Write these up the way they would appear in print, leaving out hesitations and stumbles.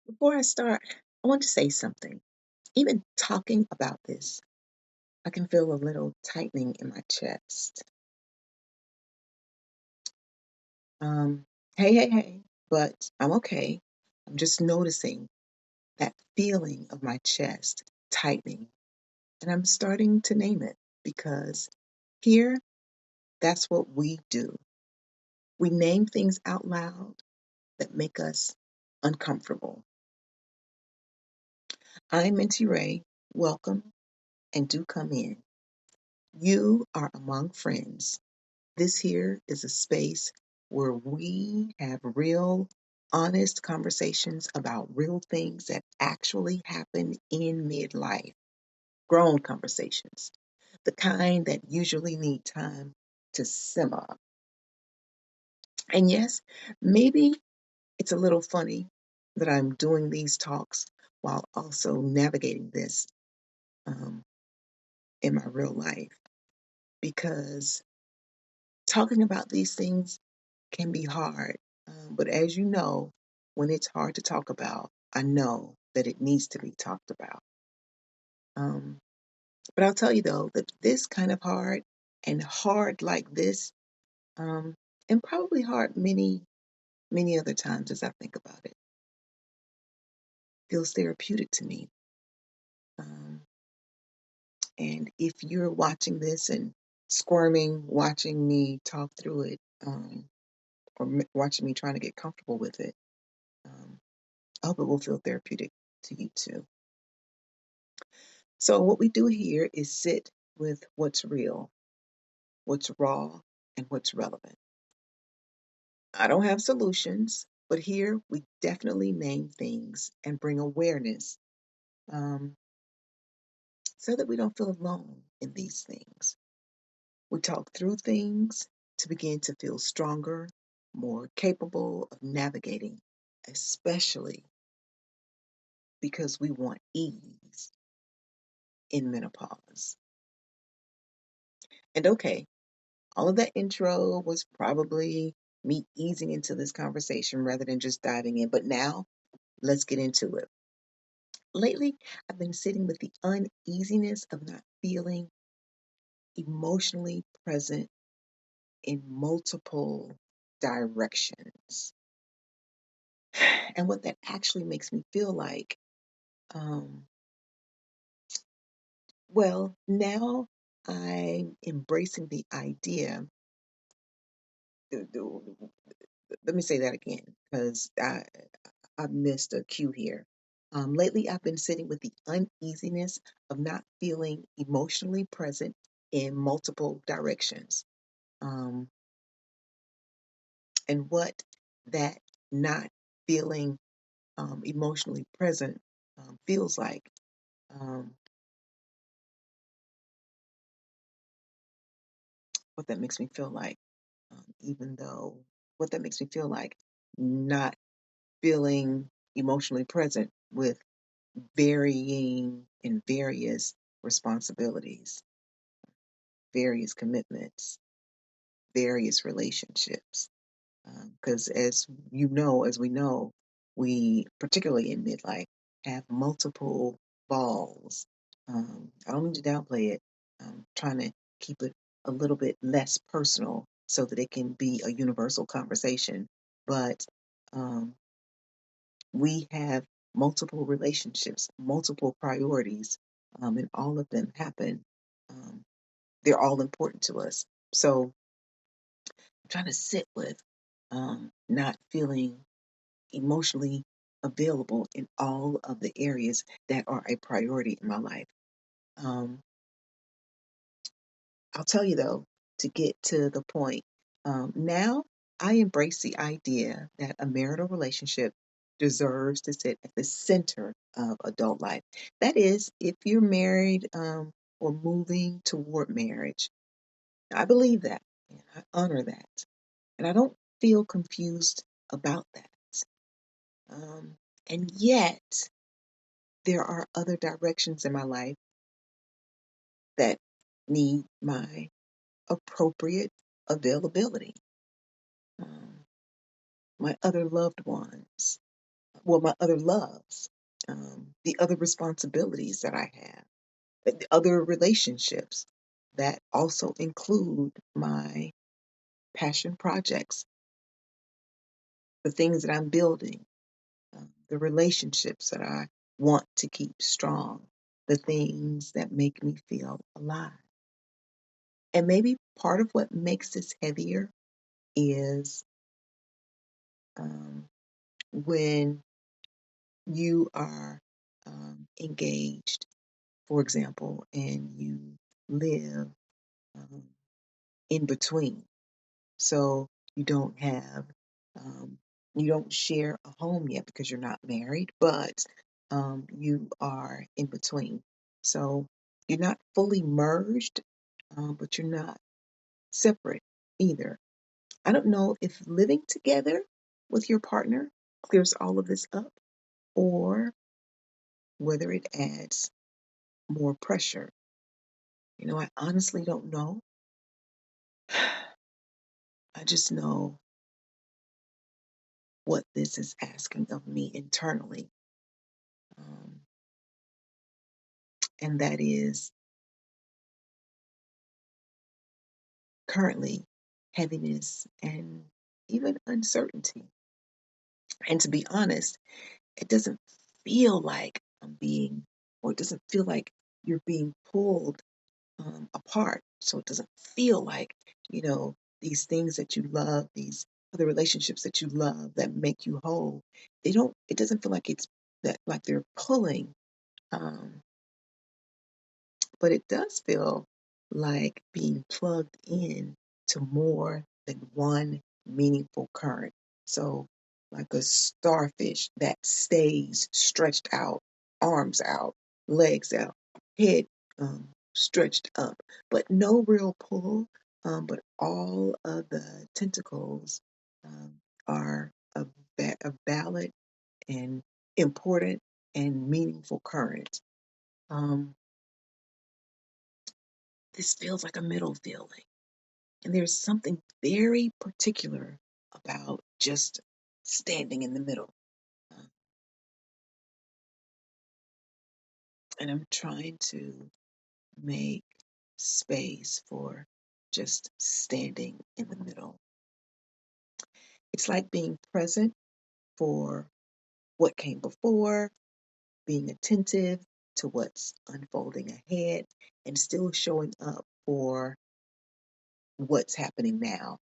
Before I start, I want to say something. Even talking about this, I can feel a little tightening in my chest. Um, hey, but I'm okay. I'm just noticing that feeling of my chest tightening, and I'm starting to name it because here, that's what we do. We name things out loud that make us uncomfortable. I'm Minty Ray. Welcome and do come in. You are among friends. This here is a space where we have real, honest conversations about real things that actually happen in midlife. Grown conversations, the kind that usually need time to simmer. And yes, maybe it's a little funny that I'm doing these talks while also navigating this um, in my real life because talking about these things can be hard. But as you know, when it's hard to talk about, I know that it needs to be talked about. Um, but I'll tell you though that this kind of hard and hard like this, um, and probably hard many other times as I think about it, feels therapeutic to me. Um, and if you're watching this and squirming, watching me talk through it, or watching me trying to get comfortable with it, um, I hope it will feel therapeutic to you too. So, what we do here is sit with what's real, what's raw, and what's relevant. I don't have solutions, but here we definitely name things and bring awareness um, so that we don't feel alone in these things. We talk through things to begin to feel stronger, more capable of navigating, especially because we want ease in menopause. And okay, all of that intro was probably me easing into this conversation rather than just diving in. But now let's get into it. Lately, I've been sitting with the uneasiness of not feeling emotionally present in multiple directions. And what that actually makes me feel like, um, well, now I'm embracing the idea. Let me say that again because I missed a cue here. Lately, I've been sitting with the uneasiness of not feeling emotionally present in multiple directions. Um, and what that not feeling emotionally present feels like. Um, what that makes me feel like, even though what that makes me feel like not feeling emotionally present with varying and various responsibilities, various commitments, various relationships. Because as we know, we, particularly in midlife, have multiple balls. I don't mean to downplay it. I'm trying to keep it a little bit less personal so that it can be a universal conversation. But um, we have multiple relationships, multiple priorities, and all of them happen. Um, they're all important to us. So I'm trying to sit with not feeling emotionally available in all of the areas that are a priority in my life. Um, I'll tell you though, to get to the point, now I embrace the idea that a marital relationship deserves to sit at the center of adult life. That is, if you're married or moving toward marriage. I believe that and I honor that. And I don't feel confused about that. Um, and yet, there are other directions in my life that need my appropriate availability. Um, my other loved ones, my other loves, the other responsibilities that I have, the other relationships that also include my passion projects, the things that I'm building, the relationships that I want to keep strong, the things that make me feel alive. And maybe part of what makes this heavier is um, when you are engaged, for example, and you live um, in between. So you don't have, um, you don't share a home yet because you're not married, but you are in between. So you're not fully merged, but you're not separate either. I don't know if living together with your partner clears all of this up or whether it adds more pressure. I honestly don't know. I just know what this is asking of me internally. Um, and that is currently heaviness and even uncertainty. And to be honest, it doesn't feel like I'm being, or it doesn't feel like you're being pulled apart. So it doesn't feel like, these things that you love, these other relationships that you love that make you whole, it doesn't feel like it's that, like they're pulling. Um, but it does feel like being plugged in to more than one meaningful current. So, like a starfish that stays stretched out, arms out, legs out, head stretched up, but no real pull. But all of the tentacles um, are a valid and important and meaningful current. Um, this feels like a middle feeling. And there's something very particular about just standing in the middle. Uh, and I'm trying to make space for just standing in the middle. It's like being present for what came before, being attentive to what's unfolding ahead, and still showing up for what's happening now.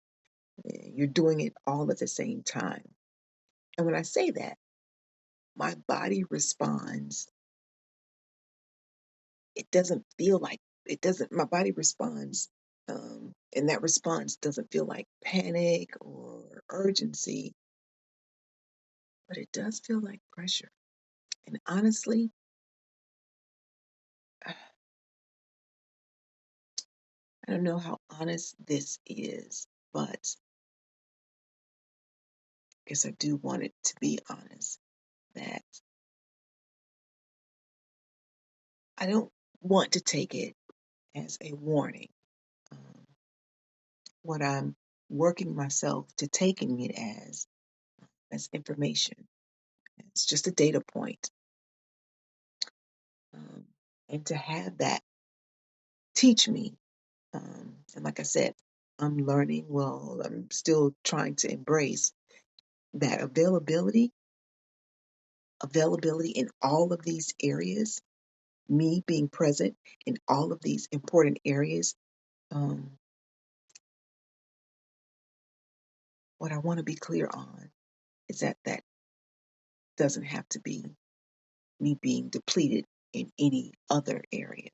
You're doing it all at the same time. And when I say that, my body responds. It doesn't feel like it doesn't, my body responds, and that response doesn't feel like panic or urgency, but it does feel like pressure. And honestly, I don't know how honest this is, but I guess I do want it to be honest that I don't want to take it as a warning. Um, what I'm working myself to taking it as information. It's just a data point. Um, and to have that teach me, and like I said, I'm still trying to embrace that availability in all of these areas, me being present in all of these important areas. Um, what I want to be clear on is that doesn't have to be me being depleted in any other area.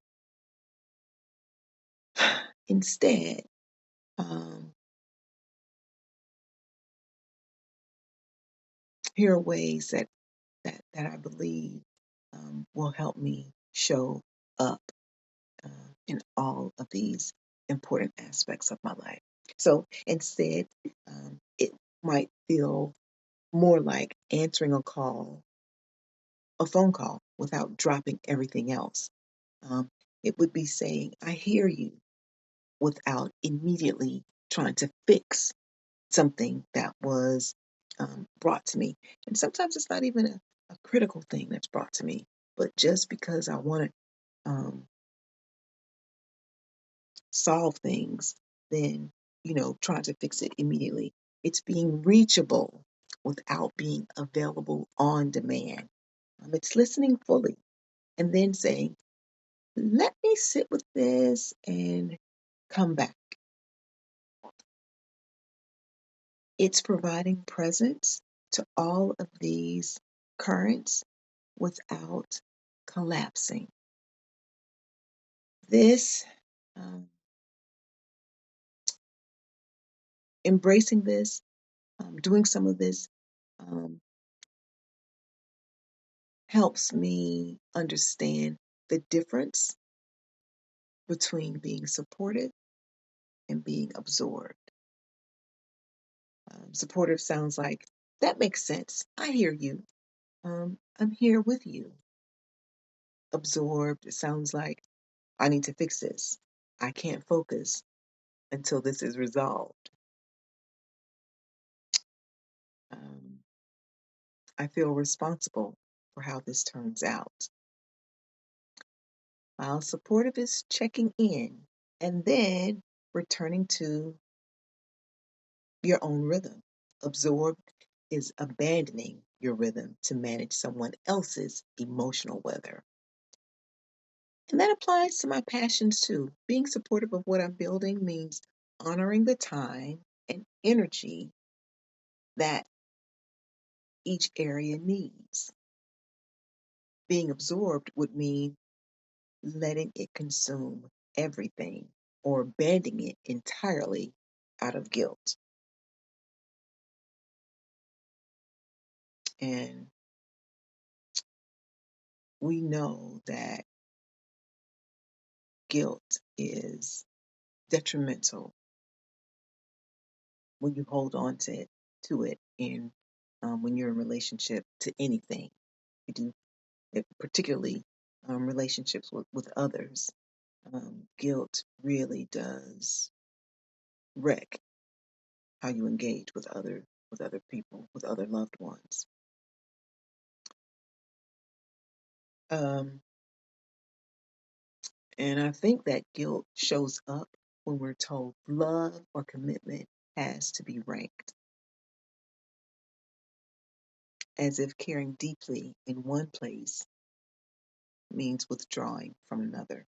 Instead, um, here are ways that I believe will help me show up in all of these important aspects of my life. So instead, it might feel more like answering a phone call without dropping everything else. Um, it would be saying, I hear you without immediately trying to fix something that was brought to me. And sometimes it's not even a critical thing that's brought to me, but just because I want to solve things, then, trying to fix it immediately. It's being reachable without being available on demand. It's listening fully and then saying, let me sit with this and come back. It's providing presence to all of these currents without collapsing. This, um, embracing this, doing some of this, um, helps me understand the difference between being supportive and being absorbed. Supportive sounds like, that makes sense. I hear you. I'm here with you. Absorbed, it sounds like, I need to fix this. I can't focus until this is resolved. Um, I feel responsible for how this turns out. While supportive is checking in and then returning to your own rhythm. Absorbed is abandoning your rhythm to manage someone else's emotional weather. And that applies to my passions too. Being supportive of what I'm building means honoring the time and energy that each area needs. Being absorbed would mean letting it consume everything or abandoning it entirely out of guilt. And we know that guilt is detrimental when you hold on to it and when you're in relationship to anything. You do it, particularly relationships with others. Guilt really does wreck how you engage with other people, with other loved ones. Um, and I think that guilt shows up when we're told love or commitment has to be ranked, as if caring deeply in one place means withdrawing from another.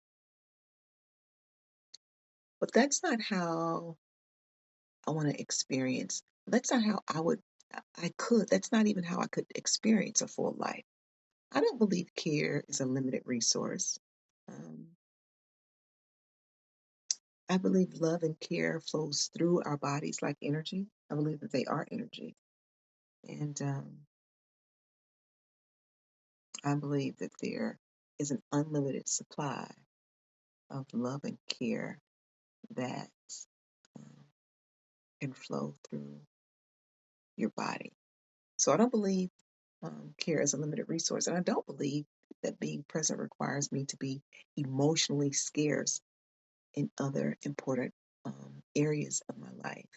But that's not how I want to experience. That's not how I could. That's not even how I could experience a full life. I don't believe care is a limited resource. Um, I believe love and care flows through our bodies like energy. I believe that they are energy. And I believe that there is an unlimited supply of love and care that um, can flow through your body. So I don't believe care is a limited resource. And I don't believe that being present requires me to be emotionally scarce in other important areas of my life.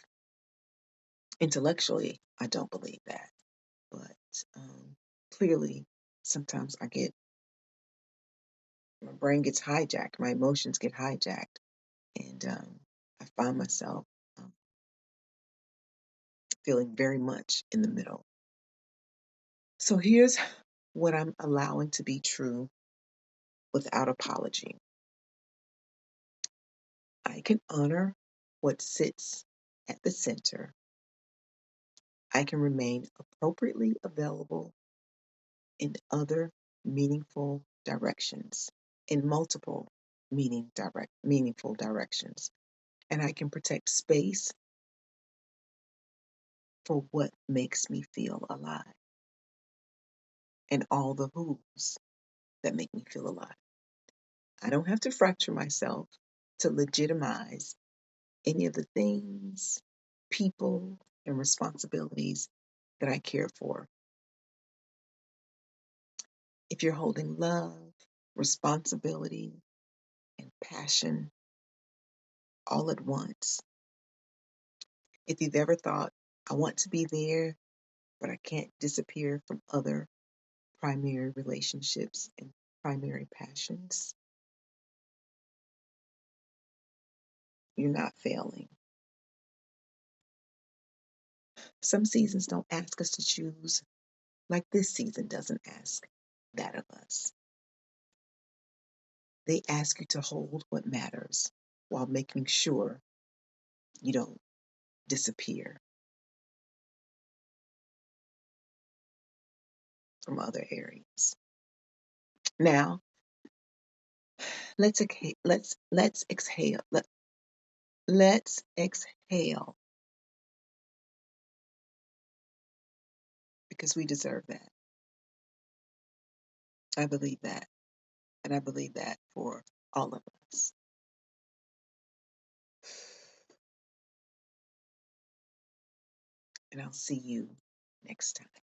Intellectually, I don't believe that. But clearly, sometimes my brain gets hijacked, my emotions get hijacked, and I find myself um, feeling very much in the middle. So here's what I'm allowing to be true without apology. I can honor what sits at the center. I can remain appropriately available in other meaningful directions, in multiple meaningful directions. And I can protect space for what makes me feel alive and all the who's that make me feel alive. I don't have to fracture myself to legitimize any of the things, people, and responsibilities that I care for. If you're holding love, responsibility, and passion all at once, if you've ever thought, I want to be there but I can't disappear from other primary relationships and primary passions. You're not failing. Some seasons don't ask us to choose, like this season doesn't ask that of us. They ask you to hold what matters while making sure you don't disappear from other areas. Now, let's exhale. Let's exhale because we deserve that. I believe that. And I believe that for all of us. And I'll see you next time.